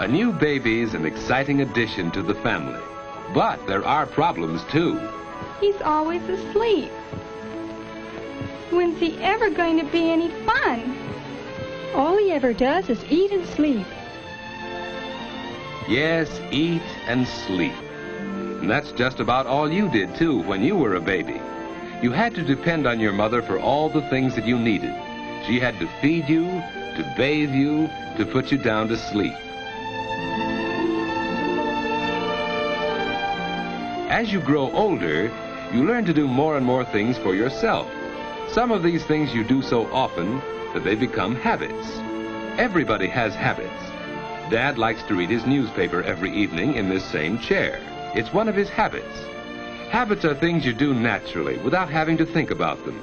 A new baby's an exciting addition to the family. But there are problems, too. He's always asleep. When's he ever going to be any fun? All he ever does is eat and sleep. Yes, eat and sleep. And that's just about all you did, too, when you were a baby. You had to depend on your mother for all the things that you needed. She had to feed you, to bathe you, to put you down to sleep. As you grow older, you learn to do more and more things for yourself. Some of these things you do so often that they become habits. Everybody has habits. Dad likes to read his newspaper every evening in this same chair. It's one of his habits. Habits are things you do naturally without having to think about them.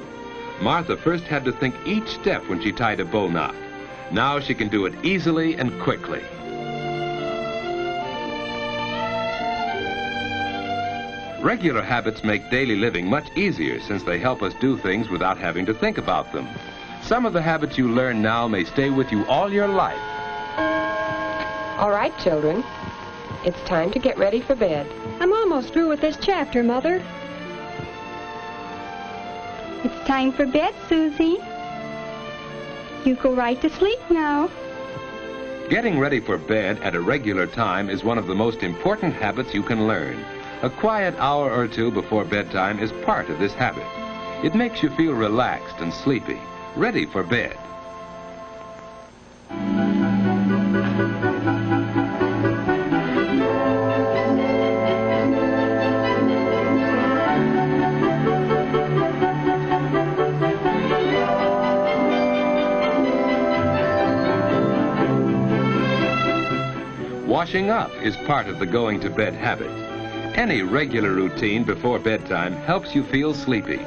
Martha first had to think each step when she tied a bow knot. Now she can do it easily and quickly. Regular habits make daily living much easier since they help us do things without having to think about them. Some of the habits you learn now may stay with you all your life. All right, children. It's time to get ready for bed. I'm almost through with this chapter, Mother. It's time for bed, Susie. You go right to sleep now. Getting ready for bed at a regular time is one of the most important habits you can learn. A quiet hour or two before bedtime is part of this habit. It makes you feel relaxed and sleepy, ready for bed. Washing up is part of the going to bed habit. Any regular routine before bedtime helps you feel sleepy.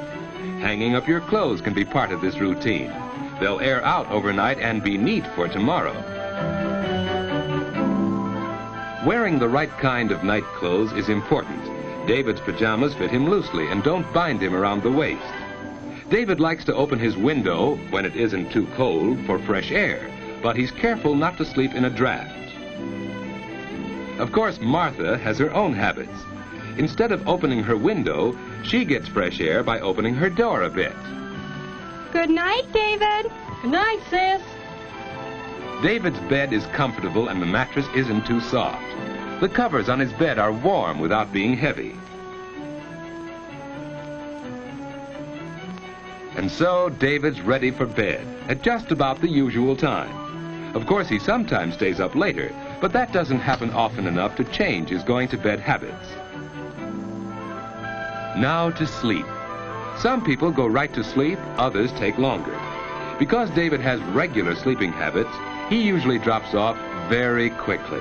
Hanging up your clothes can be part of this routine. They'll air out overnight and be neat for tomorrow. Wearing the right kind of night clothes is important. David's pajamas fit him loosely and don't bind him around the waist. David likes to open his window when it isn't too cold for fresh air, but he's careful not to sleep in a draft. Of course, Martha has her own habits. Instead of opening her window, she gets fresh air by opening her door a bit. Good night, David. Good night, sis. David's bed is comfortable and the mattress isn't too soft. The covers on his bed are warm without being heavy. And so David's ready for bed at just about the usual time. Of course, he sometimes stays up later, but that doesn't happen often enough to change his going to bed habits. Now to sleep. Some people go right to sleep, others take longer. Because David has regular sleeping habits, he usually drops off very quickly.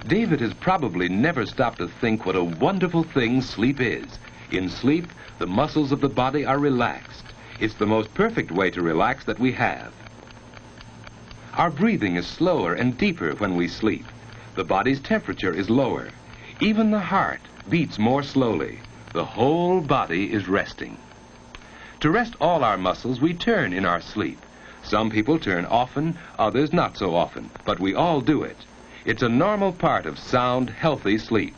David has probably never stopped to think what a wonderful thing sleep is. In sleep, the muscles of the body are relaxed. It's the most perfect way to relax that we have. Our breathing is slower and deeper when we sleep. The body's temperature is lower. Even the heart beats more slowly. The whole body is resting. To rest all our muscles, we turn in our sleep. Some people turn often, others not so often, but we all do it. It's a normal part of sound, healthy sleep.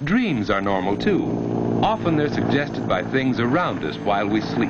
Dreams are normal, too. Often they're suggested by things around us while we sleep.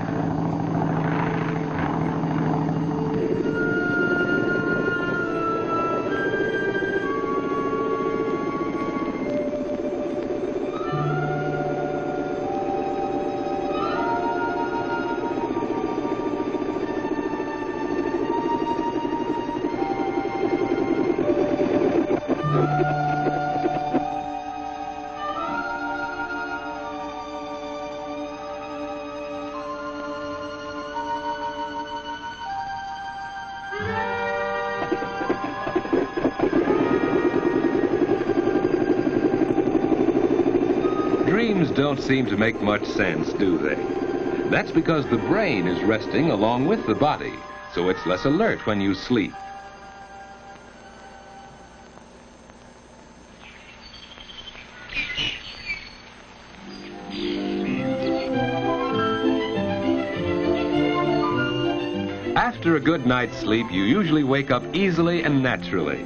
Dreams don't seem to make much sense, do they? That's because the brain is resting along with the body, so it's less alert when you sleep. After a good night's sleep, you usually wake up easily and naturally.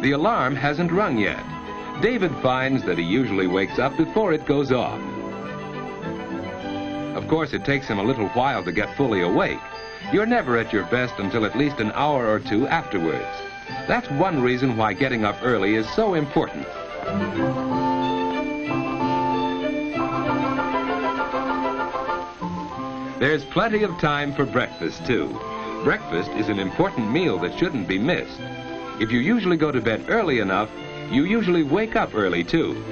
The alarm hasn't rung yet. David finds that he usually wakes up before it goes off. Of course, it takes him a little while to get fully awake. You're never at your best until at least an hour or two afterwards. That's one reason why getting up early is so important. There's plenty of time for breakfast, too. Breakfast is an important meal that shouldn't be missed. If you usually go to bed early enough, you usually wake up early, too.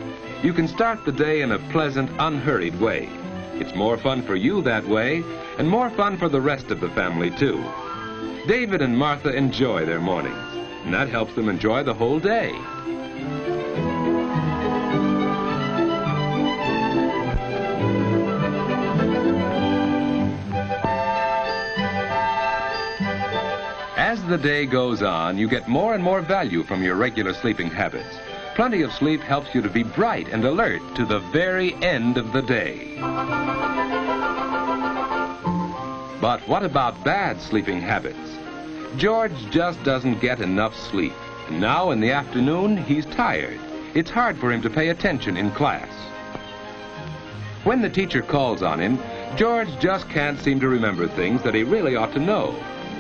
You can start the day in a pleasant, unhurried way. It's more fun for you that way, and more fun for the rest of the family, too. David and Martha enjoy their mornings, and that helps them enjoy the whole day. As the day goes on, you get more and more value from your regular sleeping habits. Plenty of sleep helps you to be bright and alert to the very end of the day. But what about bad sleeping habits? George just doesn't get enough sleep. And now in the afternoon, he's tired. It's hard for him to pay attention in class. When the teacher calls on him, George just can't seem to remember things that he really ought to know.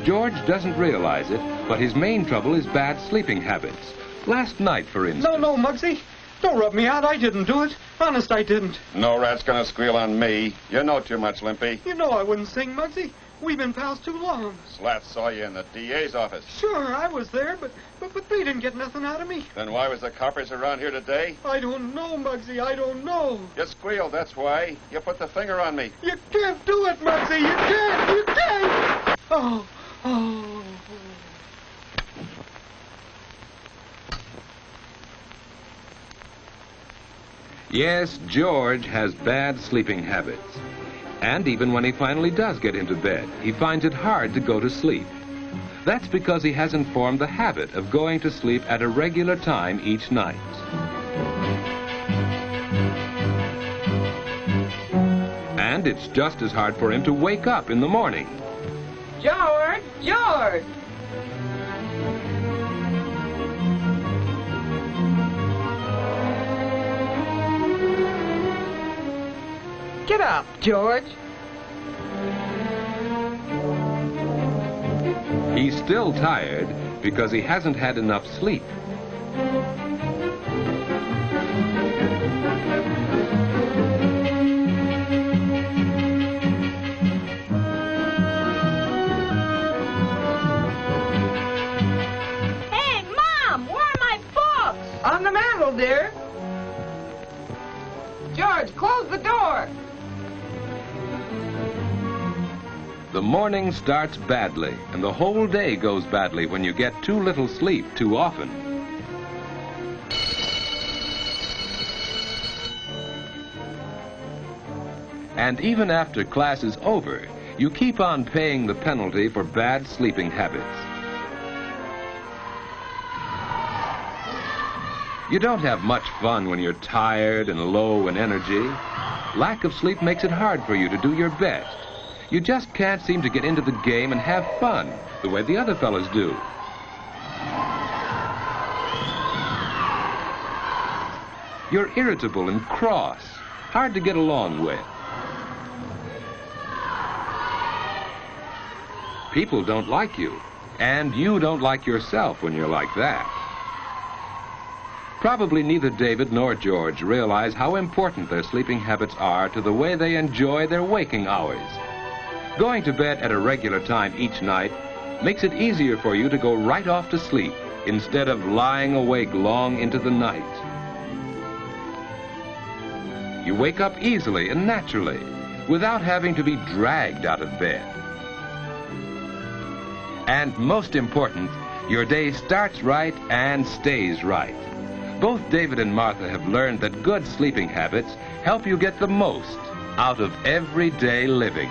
George doesn't realize it, but his main trouble is bad sleeping habits. Last night, for instance... No, Muggsy. Don't rub me out. I didn't do it. Honest, I didn't. No rat's gonna squeal on me. You know too much, Limpy. You know I wouldn't sing, Muggsy. We've been pals too long. Slat saw you in the DA's office. Sure, I was there, but they didn't get nothing out of me. Then why was the coppers around here today? I don't know, Muggsy. I don't know. You squealed, that's why. You put the finger on me. You can't do it, Muggsy. You can't. You can't. Oh. Yes, George has bad sleeping habits. And even when he finally does get into bed, he finds it hard to go to sleep. That's because he hasn't formed the habit of going to sleep at a regular time each night. And it's just as hard for him to wake up in the morning. George! George! Get up, George. He's still tired because he hasn't had enough sleep. Hey, Mom, where are my books? On the mantel, dear. George, close the door. The morning starts badly, and the whole day goes badly when you get too little sleep too often. And even after class is over, you keep on paying the penalty for bad sleeping habits. You don't have much fun when you're tired and low in energy. Lack of sleep makes it hard for you to do your best. You just can't seem to get into the game and have fun the way the other fellas do. You're irritable and cross, hard to get along with. People don't like you, and you don't like yourself when you're like that. Probably neither David nor George realize how important their sleeping habits are to the way they enjoy their waking hours. Going to bed at a regular time each night makes it easier for you to go right off to sleep instead of lying awake long into the night. You wake up easily and naturally without having to be dragged out of bed. And most important, your day starts right and stays right. Both David and Martha have learned that good sleeping habits help you get the most out of everyday living.